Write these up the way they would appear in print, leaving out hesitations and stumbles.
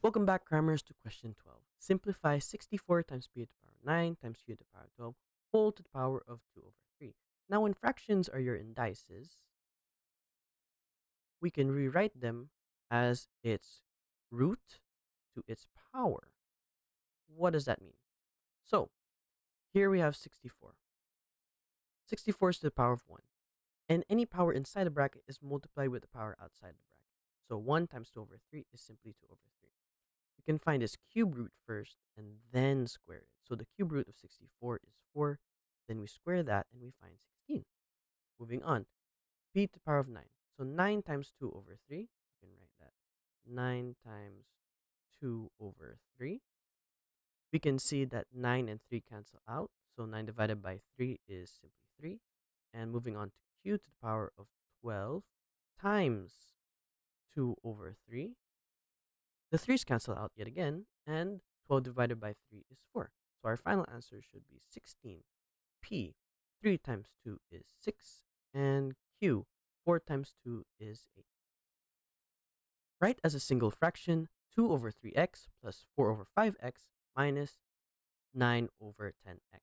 Welcome back, Crammers, to question 12. Simplify 64 times p to the power 9 times q to the power 12 whole to the power of 2 over 3. Now, when fractions are your indices, we can rewrite them as its root to its power. What does that mean? So, here we have 64. 64 is to the power of 1. And any power inside the bracket is multiplied with the power outside the bracket. So 1 times 2 over 3 is simply 2 over 3. We can find its cube root first and then square it. So the cube root of 64 is 4. Then we square that and we find 16. Moving on, p to the power of 9. So 9 times 2 over 3. You can write that. 9 times 2 over 3. We can see that 9 and 3 cancel out. So 9 divided by 3 is simply 3. And moving on to q to the power of 12 times 2 over 3. The 3's cancel out yet again, and 12 divided by 3 is 4. So our final answer should be 16. P, 3 times 2 is 6, and Q, 4 times 2 is 8. Write as a single fraction 2 over 3x plus 4 over 5x minus 9 over 10x.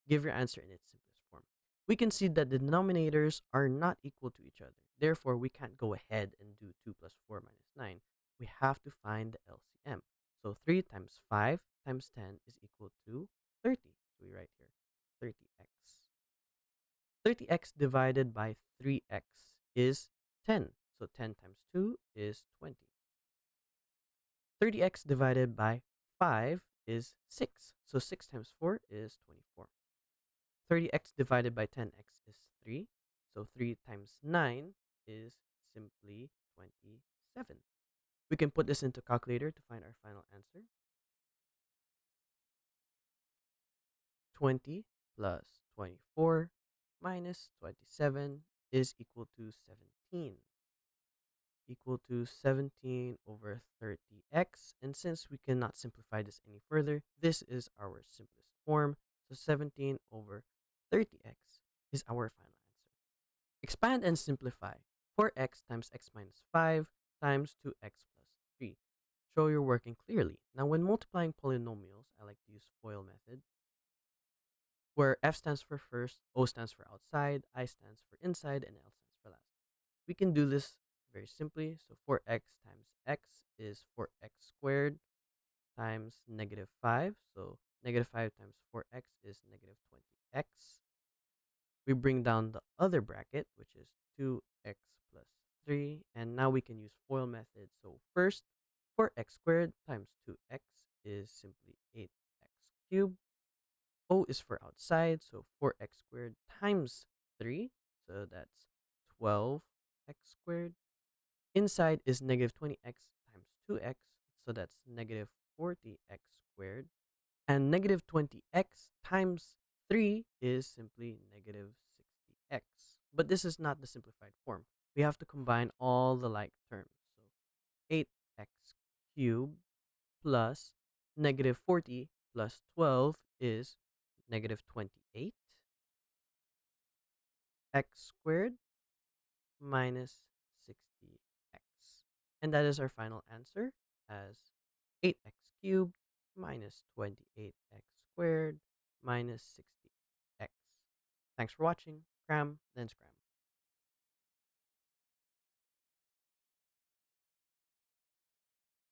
Give your answer in its simplest form. We can see that the denominators are not equal to each other. Therefore, we can't go ahead and do 2 plus 4 minus 9. We have to find the LCM. So 3 times 5 times 10 is equal to 30. So we write here 30x. 30x divided by 3x is 10. So 10 times 2 is 20. 30x divided by 5 is 6. So 6 times 4 is 24. 30x divided by 10x is 3. So 3 times 9 is simply 27. We can put this into calculator to find our final answer. 20 plus 24 minus 27 is equal to 17. Equal to 17 over 30x. And since we cannot simplify this any further, this is our simplest form. So 17 over 30x is our final answer. Expand and simplify. 4x times x minus 5 times 2x plus 3. Show you're working clearly. Now, when multiplying polynomials, I like to use FOIL method, where F stands for first, O stands for outside, I stands for inside, and L stands for last. We can do this very simply. So 4x times x is 4x squared times negative 5. So negative 5 times 4x is negative 20x. We bring down the other bracket, which is 2x plus 3. And now we can use FOIL method. So first, 4x squared times 2x is simply 8x cubed. O is for outside, so 4x squared times 3. So that's 12x squared. Inside is negative 20x times 2x. So that's negative 40x squared. And negative 20x times 3 is simply negative 60x. But this is not the simplified form. We have to combine all the like terms. So 8x cubed plus negative 40 plus 12 is negative 28x squared minus 60x. And that is our final answer as 8x cubed minus 28x squared minus 60x. Thanks for watching. Cram, then scram.